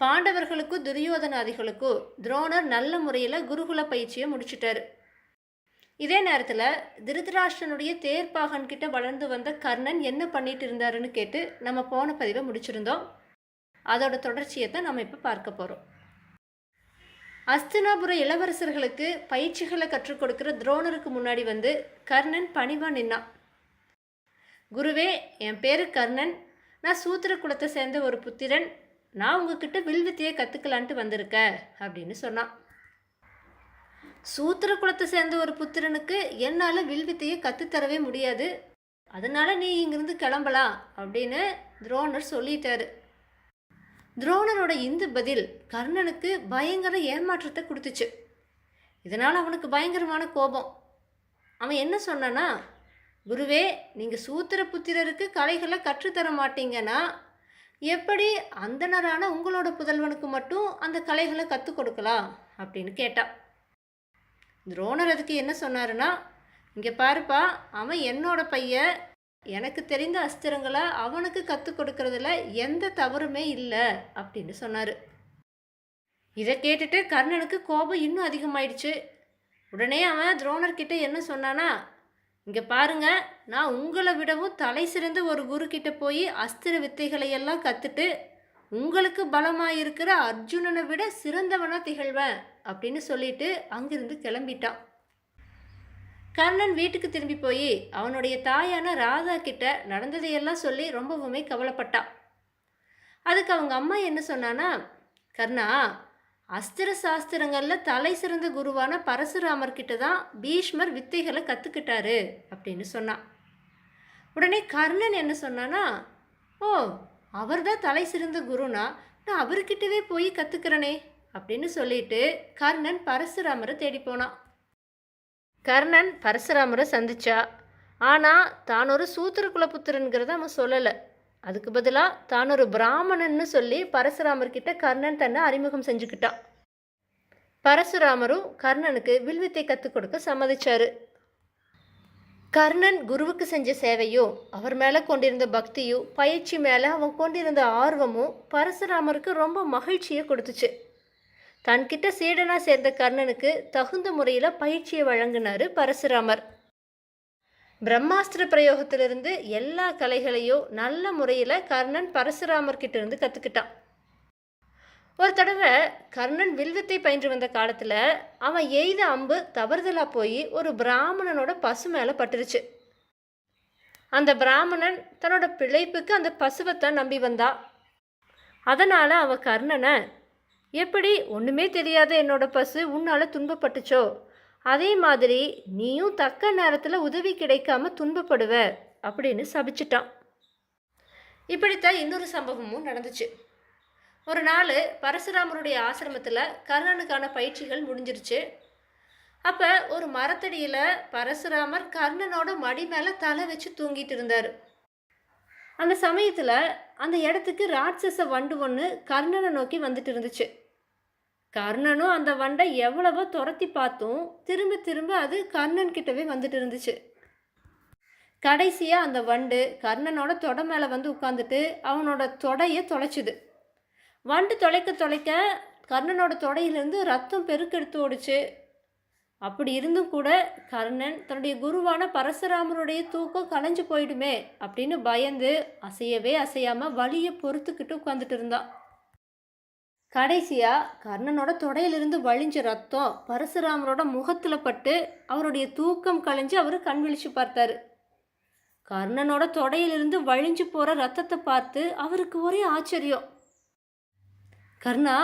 பாண்டவர்களுக்கும் துரியோதனாதிகளுக்கும் துரோணர் நல்ல முறையில் குருகுல பயிற்சியை முடிச்சிட்டாரு. இதே நேரத்தில் திருதராஷ்டிரனுடைய தேர்ப்பாகன் கிட்ட வளர்ந்து வந்த கர்ணன் என்ன பண்ணிட்டு இருந்தாருன்னு கேட்டு நம்ம போன பதிவை முடிச்சிருந்தோம். அதோட தொடர்ச்சியை தான் நம்ம இப்போ பார்க்க போகிறோம். அஸ்தினாபுர இளவரசர்களுக்கு பயிற்சிகளை கற்றுக் கொடுக்குற துரோணருக்கு முன்னாடி வந்து கர்ணன் பணிவாக நின்னான். குருவே, என் பேரு கர்ணன், நான் சூத்திர குலத்தை சேர்ந்த ஒரு புத்திரன், நான் உங்ககிட்ட வில்வித்தையை கற்றுக்கலான்ட்டு வந்திருக்கேன் அப்படின்னு சொன்னான். சூத்திர குலத்தை சேர்ந்த ஒரு புத்திரனுக்கு என்னால் வில்வித்தையை கற்றுத்தரவே முடியாது, அதனால் நீ இங்கிருந்து கிளம்பலாம் அப்படின்னு துரோணர் சொல்லிட்டாரு. துரோணரோட இந்த பதில் கர்ணனுக்கு பயங்கர ஏமாற்றத்தை கொடுத்துச்சு. இதனால் அவனுக்கு பயங்கரமான கோபம். அவன் என்ன சொன்னான்னா, குருவே, நீங்கள் சூத்திர புத்திரருக்கு கலைகளை கற்றுத்தர மாட்டீங்கன்னா எப்படி அந்தனரான உங்களோட புதல்வனுக்கு மட்டும் அந்த கலைகளை கற்றுக் கொடுக்கலாம் அப்படின்னு கேட்டான். துரோணர் அதுக்கு என்ன சொன்னாருன்னா, இங்கே பாருப்பா, அவன் என்னோட பையன், எனக்கு தெரிந்த அஸ்திரங்களை அவனுக்கு கற்றுக் கொடுக்கறதுல எந்த தவறுமே இல்லை அப்படின்னு சொன்னார். இதை கேட்டுட்டு கர்ணனுக்கு கோபம் இன்னும் அதிகமாயிடுச்சு. உடனே அவன் துரோணர்கிட்ட என்ன சொன்னானா, இங்கே பாருங்க, நான் உங்களை விடவும் தலை சிறந்த ஒரு குரு கிட்ட போய் அஸ்திர வித்தைகளையெல்லாம் கற்றுட்டு உங்களுக்கு பலமாக இருக்கிற அர்ஜுனனை விட சிறந்தவனாக திகழ்வேன் அப்படின்னு சொல்லிட்டு அங்கிருந்து கிளம்பிட்டான். கர்ணன் வீட்டுக்கு திரும்பி போய் அவனுடைய தாயான ராதா கிட்ட நடந்ததையெல்லாம் சொல்லி ரொம்பவுமே கவலைப்பட்டான். அதுக்கு அவங்க அம்மா என்ன சொன்னான்னா, கர்ணா, அஸ்திர சாஸ்திரங்களில் தலை சிறந்த குருவான பரசுராமர் கிட்ட தான் பீஷ்மர் வித்தைகளை கற்றுக்கிட்டாரு அப்படின்னு சொன்னான். உடனே கர்ணன் என்ன சொன்னான்னா, ஓ, அவர் தான் தலை சிறந்த குருனா நான் அவர்கிட்டவே போய் கற்றுக்கிறனே அப்படின்னு சொல்லிட்டு கர்ணன் பரசுராமரை தேடி போனான். கர்ணன் பரசுராமரை சந்திச்சா. ஆனால் தான் ஒரு சூத்திர குலபுத்திரன்கிறத அவன் சொல்லலை. அதுக்கு பதிலாக தான் ஒரு பிராமணன்னு சொல்லி பரசுராமர்கிட்ட கர்ணன் தன்னை அறிமுகம் செஞ்சுக்கிட்டான். பரசுராமரும் கர்ணனுக்கு வில்வித்தை கற்றுக் கொடுக்க சம்மதிச்சாரு. கர்ணன் குருவுக்கு செஞ்ச சேவையும் அவர் மேலே கொண்டிருந்த பக்தியும் பயிற்சி மேலே அவன் கொண்டிருந்த ஆர்வமும் பரசுராமருக்கு ரொம்ப மகிழ்ச்சியை கொடுத்துச்சு. தன்கிட்ட சீடனாக சேர்ந்த கர்ணனுக்கு தகுந்த முறையில் பயிற்சியை வழங்கினார் பரசுராமர். பிரம்மாஸ்திர பிரயோகத்திலிருந்து எல்லா கலைகளையும் நல்ல முறையில் கர்ணன் பரசுராமர்கிட்ட இருந்து கற்றுக்கிட்டான். ஒரு தடவை கர்ணன் வில்வித்தை பயின்று வந்த காலத்தில் அவன் எய்த அம்பு தவறுதலாக போய் ஒரு பிராமணனோட பசு மேலே பட்டுருச்சு. அந்த பிராமணன் தன்னோட பிழைப்புக்கு அந்த பசுவைத்தான் நம்பி வந்தான். அதனால் அவன் கர்ணனை, எப்படி ஒன்றுமே தெரியாத என்னோட பசு உன்னால் துன்பப்பட்டுச்சோ, அதே மாதிரி நீயும் தக்க நேரத்தில் உதவி கிடைக்காம துன்பப்படுவ அப்படின்னு சபிச்சிட்டான். இப்படித்தான் இன்னொரு சம்பவமும் நடந்துச்சு. ஒரு நாள் பரசுராமருடைய ஆசிரமத்தில் கர்ணனுக்கான பயிற்சிகள் முடிஞ்சிருச்சு. அப்போ ஒரு மரத்தடியில் பரசுராமர் கர்ணனோட மடி மேலே தலை வச்சு தூங்கிட்டு இருந்தார். அந்த சமயத்தில் அந்த இடத்துக்கு ராட்சச வண்டு ஒன்று கர்ணனை நோக்கி வந்துட்டு இருந்துச்சு. கர்ணனும் அந்த வண்டை எவ்வளவோ துரத்தி பார்த்தும் திரும்ப திரும்ப அது கர்ணன் கிட்டவே வந்துட்டு இருந்துச்சு. கடைசியாக அந்த வண்டு கர்ணனோட தொடை மேலே வந்து உட்காந்துட்டு அவனோட தொடையை தொலைச்சுது. வண்டு தொலைக்க கர்ணனோட தொடையிலேருந்து ரத்தம் பெருக்கெடுத்து ஓடிச்சு. அப்படி இருந்தும் கூட கர்ணன் தன்னுடைய குருவான பரசுராமருடைய தூக்கம் கலைஞ்சு போயிடுமே அப்படின்னு பயந்து அசையவே அசையாமல் வலியை பொறுத்துக்கிட்டு உட்காந்துட்டு இருந்தான். கடைசியாக கர்ணனோட தொடையிலிருந்து வழிஞ்ச ரத்தம் பரசுராமரோட முகத்தில் பட்டு அவருடைய தூக்கம் கலைஞ்சு அவர் கண் விழிச்சு பார்த்தாரு. கர்ணனோட தொடையிலிருந்து வழிஞ்சு போகிற ரத்தத்தை பார்த்து அவருக்கு ஒரே ஆச்சரியம். கர்ணா,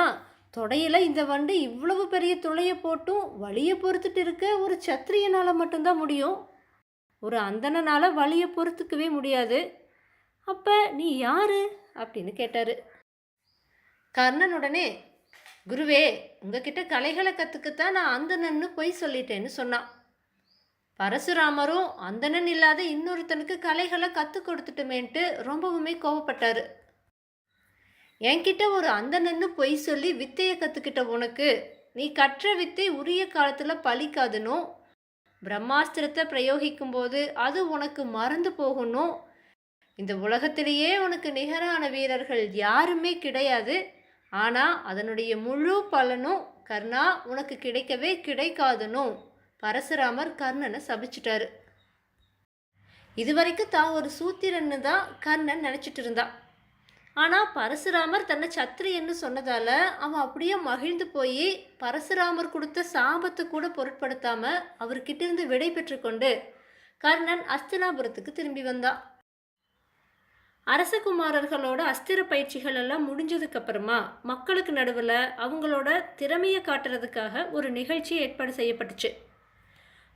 தொடையில் இந்த வண்டு இவ்வளவு பெரிய துளையை போட்டும் வலியை பொறுத்துட்டு இருக்க ஒரு சத்திரியனால் மட்டும்தான் முடியும், ஒரு அந்தணனால் வலியை பொறுத்துக்கவே முடியாது. அப்போ நீ யாரு அப்படின்னு கேட்டார். கர்ணனுடனே, குருவே, உங்ககிட்ட கலைகளை கற்றுக்கத்தான் நான் அந்தணன்னு போய் சொல்லிட்டேன்னு சொன்னான். பரசுராமரும் அந்தணன் இல்லாத இன்னொருத்தனுக்கு கலைகளை கற்றுக் கொடுத்துட்டுமேன்ட்டு ரொம்பவுமே கோவப்பட்டார். என்கிட்ட ஒரு அந்தணன்னு பொய் சொல்லி வித்தையை கற்றுக்கிட்ட உனக்கு நீ கற்ற வித்தை உரிய காலத்தில் பலிக்காதுன்னும், பிரம்மாஸ்திரத்தை பிரயோகிக்கும் போது அது உனக்கு மறந்து போகணும், இந்த உலகத்திலேயே உனக்கு நிகரான வீரர்கள் யாருமே கிடையாது, ஆனால் அதனுடைய முழு பலனும் கர்ணா உனக்கு கிடைக்கவே கிடைக்காதுன்னும் பரசுராமர் கர்ணனை சபிச்சிட்டாரு. இதுவரைக்கும் தான் ஒரு சூத்திரன்னு தான் கர்ணன் நினச்சிட்டு இருந்தான். ஆனால் பரசுராமர் தன்னை சத்திரியன்னு சொன்னதால் அவன் அப்படியே மகிழ்ந்து போய் பரசுராமர் கொடுத்த சாபத்தை கூட பொருட்படுத்தாமல் அவர்கிட்ட இருந்து விடை பெற்று கொண்டு கர்ணன் அஸ்தினாபுரத்துக்கு திரும்பி வந்தான். அரசகுமாரர்களோட அஸ்திர பயிற்சிகள் எல்லாம் முடிஞ்சதுக்கு அப்புறமா மக்களுக்கு நடுவில் அவங்களோட திறமையை காட்டுறதுக்காக ஒரு நிகழ்ச்சி ஏற்பாடு செய்யப்பட்டுச்சு.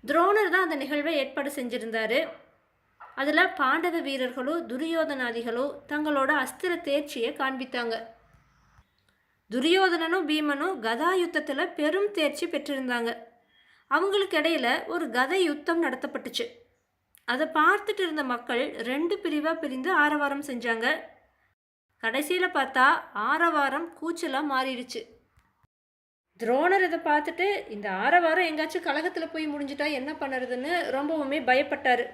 துரோணர் தான் அந்த நிகழ்வை ஏற்பாடு செஞ்சுருந்தாரு. அதில் பாண்டவ வீரர்களோ துரியோதனாதிகளோ தங்களோட அஸ்திர தேர்ச்சியை காண்பித்தாங்க. துரியோதனனும் பீமனும் கதா யுத்தத்தில் பெரும் தேர்ச்சி பெற்றிருந்தாங்க. அவங்களுக்கு இடையில ஒரு கதை யுத்தம் நடத்தப்பட்டுச்சு. அதை பார்த்துட்டு இருந்த மக்கள் 2 பிரிவாக பிரிந்து ஆரவாரம் செஞ்சாங்க. கடைசியில் பார்த்தா ஆரவாரம் கூச்சலாக மாறிடுச்சு. துரோணர் இதை பார்த்துட்டு இந்த ஆரவாரம் எங்காச்சும் கலகத்தில் போய் முடிஞ்சிட்டா என்ன பண்ணுறதுன்னு ரொம்பவுமே பயப்பட்டார்.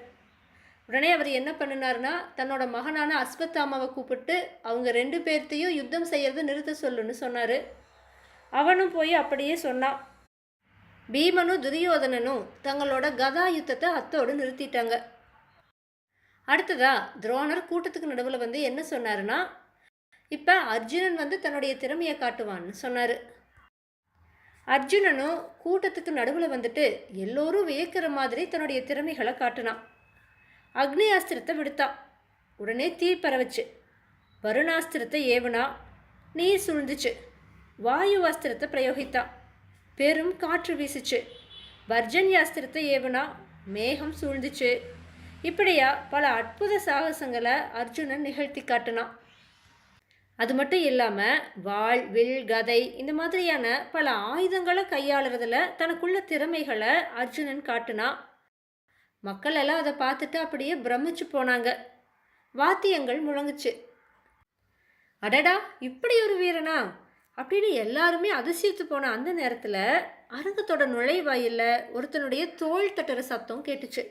உடனே அவர் என்ன பண்ணினார்னா தன்னோட மகனான அஸ்வத்தாமாவை கூப்பிட்டு அவங்க 2 பேர்த்தையும் யுத்தம் செய்யறதை நிறுத்த சொல்லுன்னு சொன்னார். அவனும் போய் அப்படியே சொன்னான். பீமனும் துரியோதனனும் தங்களோட கதா யுத்தத்தை அத்தோடு நிறுத்திட்டாங்க. அடுத்ததா துரோணர் கூட்டத்துக்கு நடுவில் வந்து என்ன சொன்னாருன்னா, இப்போ அர்ஜுனன் தன்னுடைய திறமையை காட்டுவான்னு சொன்னார். அர்ஜுனனும் கூட்டத்துக்கு நடுவில் வந்துட்டு எல்லோரும் வியக்கிற மாதிரி தன்னுடைய திறமைகளை காட்டினான். அக்னி அஸ்திரத்தை விடுத்தான். உடனே தீ பரவச்சு. வருணாஸ்திரத்தை ஏவுனா, நீர் சுழ்ந்துச்சு. வாயு அஸ்திரத்தை பிரயோகித்தான். பெரும் காற்று வீசுச்சு. வர்ஜன்யாஸ்திரத்தை ஏவுனா, மேகம் சூழ்ந்துச்சு. இப்படியா பல அற்புத சாகசங்களை அர்ஜுனன் நிகழ்த்தி காட்டினான். அது மட்டும் இல்லாமல் வாள், வில், கதை இந்த மாதிரியான பல ஆயுதங்களை கையாளுறதுல தனக்குள்ள திறமைகளை அர்ஜுனன் காட்டினான். மக்கள் எல்லாம் அதை பார்த்துட்டு அப்படியே பிரமிச்சு போனாங்க. வாத்தியங்கள் முழங்குச்சு. அடடா, இப்படி ஒரு வீரனா அப்படின்னு எல்லாருமே அதிசயித்து போன அந்த நேரத்தில் அரங்கத்தோட நுழைவாயில்ல ஒருத்தனுடைய தோள் தட்டுற சத்தம் கேட்டுச்சு.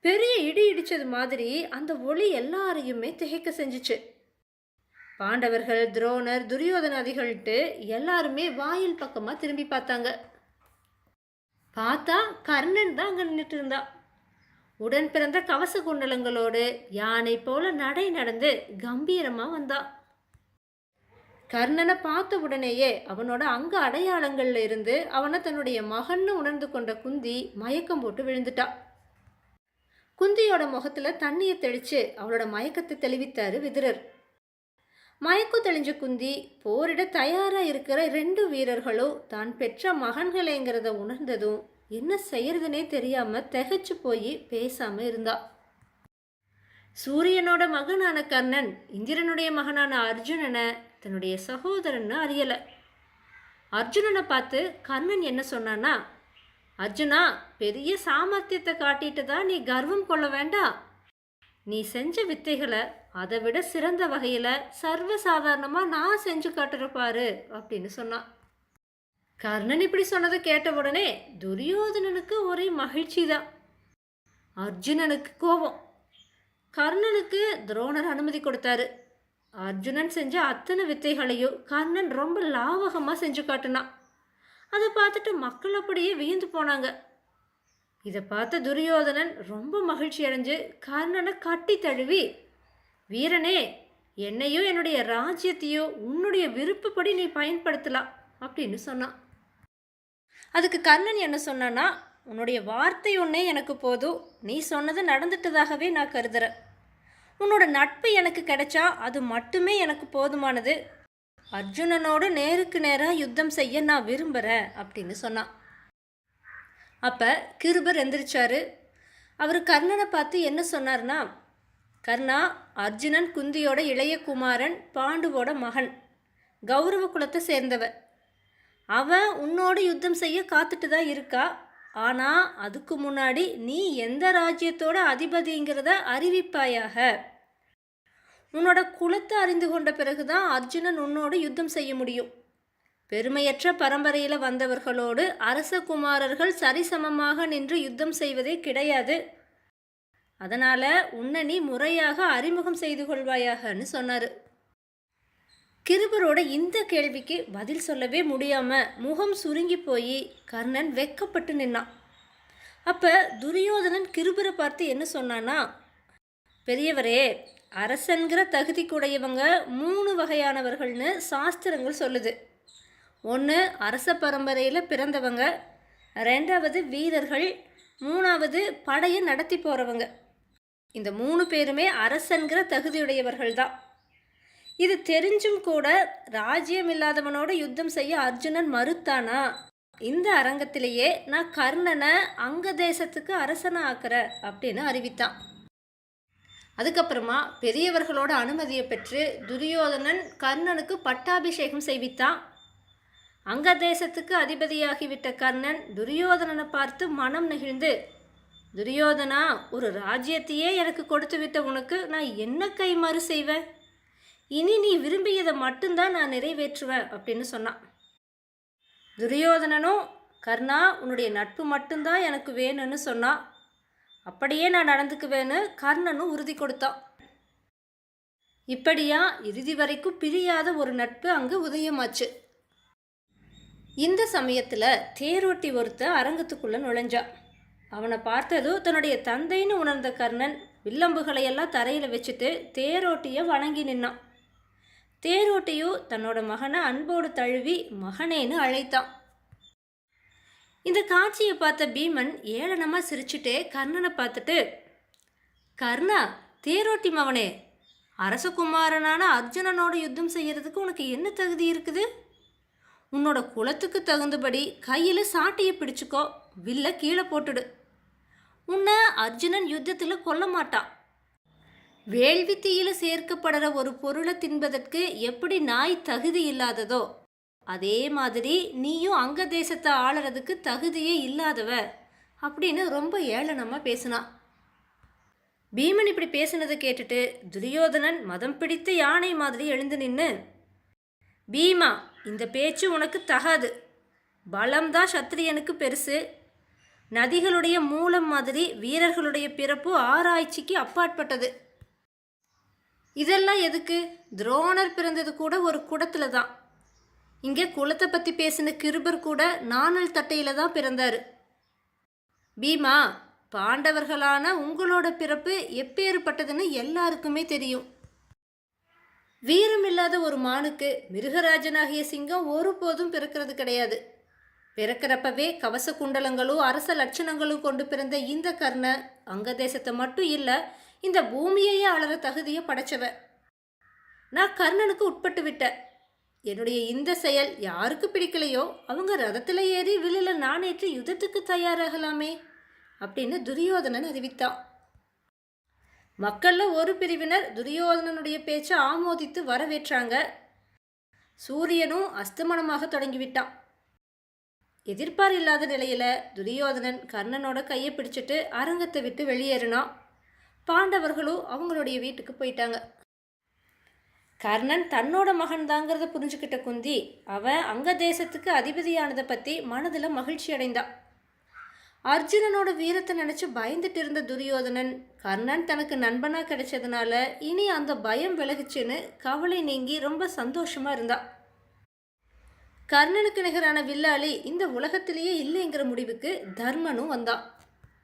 பெரிய இடி இடிச்சது மாதிரி அந்த ஒளி எல்லாரையுமே திகைக்க செஞ்சுச்சு. பாண்டவர்கள், துரோணர், துரியோதனாதிகள்ட்டு எல்லாருமே வாயில் பக்கமாக திரும்பி பார்த்தாங்க. பார்த்தா கர்ணன் தான் அங்கே நின்றுட்டு இருந்தான். உடன் பிறந்த கவச குண்டலங்களோடு யானை போல நடை நடந்து கம்பீரமாக வந்தான். கர்ணனை பார்த்த உடனேயே அவனோட அங்க அடையாளங்கள்ல இருந்து அவனை தன்னுடைய மகன்னு உணர்ந்து கொண்ட குந்தி மயக்கம் போட்டு விழுந்துட்டா. குந்தியோட முகத்துல தண்ணியை தெளிச்சு அவளோட மயக்கத்தை தெளிவித்தாரு விதுரர். மயக்கம் தெளிஞ்ச குந்தி போரிட தயாரா இருக்கிற 2 வீரர்களும் தான் பெற்ற மகன்களேங்கிறத உணர்ந்ததும் என்ன செய்யறதுனே தெரியாம திகைச்சு போய் பேசாம இருந்தா. சூரியனோட மகனான கர்ணன் இந்திரனுடைய மகனான அர்ஜுனனை தன்னுடைய சகோதரன்னு அறியலை. அர்ஜுனனை பார்த்து கர்ணன் என்ன சொன்னான்னா, அர்ஜுனா, பெரிய சாமர்த்தியத்தை காட்டிட்டு தான் நீ கர்வம் கொள்ள வேண்டாம். நீ செஞ்ச வித்தைகளை அதை விட சிறந்த வகையில் சர்வசாதாரணமாக நான் செஞ்சு காட்டுறப்பாரு அப்படின்னு சொன்னான். கர்ணன் இப்படி சொன்னதை கேட்ட உடனே துரியோதனனுக்கு ஒரே மகிழ்ச்சி தான். அர்ஜுனனுக்கு கோபம். கர்ணனுக்கு துரோணர் அனுமதி கொடுத்தாரு. அர்ஜுனன் செஞ்ச அத்தனை வித்தைகளையும் கர்ணன் ரொம்ப லாவகமாக செஞ்சு காட்டினான். அதை பார்த்துட்டு மக்கள் அப்படியே வியந்து போனாங்க. இதை பார்த்த துரியோதனன் ரொம்ப மகிழ்ச்சி அடைஞ்சு கர்ணனை கட்டி தழுவி, வீரனே, என்னையோ என்னுடைய ராஜ்யத்தையோ உன்னுடைய விருப்பப்படி நீ பயன்படுத்தலாம் அப்படின்னு சொன்னான். அதுக்கு கர்ணன் என்ன சொன்னான்னா, உன்னுடைய வார்த்தை ஒன்றே எனக்கு போதும். நீ சொன்னது நடந்துட்டதாகவே நான் கருதுறேன். உன்னோட நட்பு எனக்கு கிடைச்சா அது மட்டுமே எனக்கு போதுமானது. அர்ஜுனனோடு நேருக்கு நேராக யுத்தம் செய்ய நான் விரும்புகிறேன் அப்படின்னு சொன்னான். அப்போ கிருபர் எந்திரிச்சாரு. அவர் கர்ணனை பார்த்து என்ன சொன்னார்னா, கர்ணா, அர்ஜுனன் குந்தியோட இளைய குமாரன், பாண்டுவோட மகன், கௌரவ குலத்தை சேர்ந்தவன். அவன் உன்னோட யுத்தம் செய்ய காத்துட்டு தான் இருக்கா. ஆனால் அதுக்கு முன்னாடி நீ எந்த ராஜ்யத்தோட அதிபதிங்கிறத அறிவிப்பாயாக. உன்னோட குலத்தை அறிந்து கொண்ட பிறகுதான் அர்ஜுனன் உன்னோடு யுத்தம் செய்ய முடியும். பெருமையற்ற பரம்பரையில் வந்தவர்களோடு அரசகுமாரர்கள் சரிசமமாக நின்று யுத்தம் செய்வதே கிடையாது. அதனால் உன்னை நீ முறையாக அறிமுகம் செய்து கொள்வாயாகன்னு சொன்னார். கிருபரோட இந்த கேள்விக்கு பதில் சொல்லவே முடியாம முகம் சுருங்கி போய் கர்ணன் வெக்கப்பட்டு நின்னான். அப்ப துரியோதனன் கிருபரை பார்த்து என்ன சொன்னான்னா, பெரியவரே, அரசன்கிற தகுதிக்குடையவங்க 3 வகையானவர்கள்னு சாஸ்திரங்கள் சொல்லுது. ஒன்று அரச பரம்பரையில் பிறந்தவங்க, 2வது வீரர்கள், 3வது படையை நடத்தி போகிறவங்க. இந்த 3 பேருமே அரசன்கிற தகுதியுடையவர்கள் தான். இது தெரிஞ்சும் கூட ராஜ்யம் இல்லாதவனோட யுத்தம் செய்ய அர்ஜுனன் மறுத்தானா, இந்த அரங்கத்திலேயே நான் கர்ணனை அங்க தேசத்துக்கு அரசனை ஆக்குற அப்படின்னு அறிவித்தான். அதுக்கப்புறமா பெரியவர்களோட அனுமதியை பெற்று துரியோதனன் கர்ணனுக்கு பட்டாபிஷேகம் செய்வித்தான். அங்க தேசத்துக்கு அதிபதியாகிவிட்ட கர்ணன் துரியோதனனை பார்த்து மனம் நெகிழ்ந்து, துரியோதனா, ஒரு ராஜ்யத்தையே எனக்கு கொடுத்து விட்ட உனக்கு நான் என்ன கைமாறு செய்வேன்? இனி நீ விரும்பியதை மட்டும்தான் நான் நிறைவேற்றுவேன் அப்படின்னு சொன்னான். துரியோதனனும், கர்ணா, உன்னுடைய நட்பு மட்டும்தான் எனக்கு வேணும்னு சொன்னான். அப்படியே நான் நடந்துக்குவேன்னு கர்ணனும் உறுதி கொடுத்தான். இப்படியா இறுதி வரைக்கும் பிரியாத ஒரு நட்பு அங்கு உதயமாச்சு. இந்த சமயத்தில் தேரோட்டி ஒருத்த அரங்கத்துக்குள்ளே நுழைஞ்சான். அவனை பார்த்ததும் தன்னுடைய தந்தைன்னு உணர்ந்த கர்ணன் வில்லம்புகளையெல்லாம் தரையில் வச்சுட்டு தேரோட்டியை வணங்கி நின்னான். தேரோட்டியும் தன்னோட மகனை அன்போடு தழுவி மகனேன்னு அழைத்தான். இந்த காட்சியை பார்த்த பீமன் ஏளனமாக சிரிச்சுட்டே கர்ணனை பார்த்துட்டு, கர்ணா, தேரோட்டி மவனே, அரசகுமாரனான அர்ஜுனனோட யுத்தம் செய்யறதுக்கு உனக்கு என்ன தகுதி இருக்குது? உன்னோட குலத்துக்கு தகுந்தபடி கையில் சாட்டையை பிடிச்சுக்கோ, வில்ல கீழே போட்டுடு. உன்னை அர்ஜுனன் யுத்தத்தில் கொல்ல மாட்டான். வேள்வித்தீயில் சேர்க்கப்படுற ஒரு பொருளை தின்பதற்கு எப்படி நாய் தகுதி இல்லாததோ, அதே மாதிரி நீயும் அங்க தேசத்தை ஆளுறதுக்கு தகுதியே இல்லாதவ அப்படின்னு ரொம்ப ஏளனமாக பேசினான். பீமன் இப்படி பேசினதை கேட்டுட்டு துரியோதனன் மதம் பிடித்த யானை மாதிரி எழுந்து நின்று, பீமா, இந்த பேச்சு உனக்கு தகாது. பலம்தான் சத்திரியனுக்கு பெருசு. நதிகளுடைய மூலம் மாதிரி வீரர்களுடைய பிறப்பு ஆராய்ச்சிக்கு அப்பாற்பட்டது. இதெல்லாம் எதுக்கு? துரோணர் பிறந்தது கூட ஒரு குடத்துல தான். இங்கே குலத்தை பற்றி பேசின கிருபர் கூட நாணல் தட்டையில் தான் பிறந்தார். பீமா, பாண்டவர்களான உங்களோட பிறப்பு எப்பேற்பட்டதுன்னு எல்லாருக்குமே தெரியும். வீரமில்லாத ஒரு மானுக்கு மிருகராஜனாகிய சிங்கம் ஒருபோதும் பிறக்கிறது கிடையாது. பிறக்கிறப்பவே கவச குண்டலங்களும் அரச லட்சணங்களும் கொண்டு பிறந்த இந்த கர்ண அங்க தேசத்தை மட்டும் இல்லை, இந்த பூமியையே ஆளற தகுதியை படைச்சவ. நான் கர்ணனுக்கு உட்பட்டு விட்டேன். என்னுடைய இந்த செயல் யாருக்கு பிடிக்கலையோ அவங்க ரதத்தில் ஏறி வில்லில் நாணேற்றி யுத்தத்துக்கு தயாராகலாமே அப்படின்னு துரியோதனன் அறிவித்தான். மக்களில் ஒரு பிரிவினர் துரியோதனனுடைய பேச்சை ஆமோதித்து வரவேற்றாங்க. சூரியனும் அஸ்தமனமாக தொடங்கிவிட்டான். எதிர்பார் இல்லாத நிலையில் துரியோதனன் கர்ணனோட கையை பிடிச்சிட்டு அரங்கத்தை விட்டு வெளியேறினான். பாண்டவர்களும் அவங்களுடைய வீட்டுக்கு போயிட்டாங்க. கர்ணன் தன்னோட மகன் தாங்கிறத புரிஞ்சுக்கிட்ட குந்தி அவன் அங்க தேசத்துக்கு அதிபதியானதை பற்றி மனதில் மகிழ்ச்சி அடைந்தான். அர்ஜுனனோட வீரத்தை நினச்சி பயந்துட்டு இருந்த துரியோதனன் கர்ணன் தனக்கு நண்பனாக கிடைச்சதுனால இனி அந்த பயம் விலகுச்சுன்னு கவலை நீங்கி ரொம்ப சந்தோஷமாக இருந்தான். கர்ணனுக்கு நிகரான வில்லாளி இந்த உலகத்திலேயே இல்லைங்கிற முடிவுக்கு தர்மனும் வந்தான்.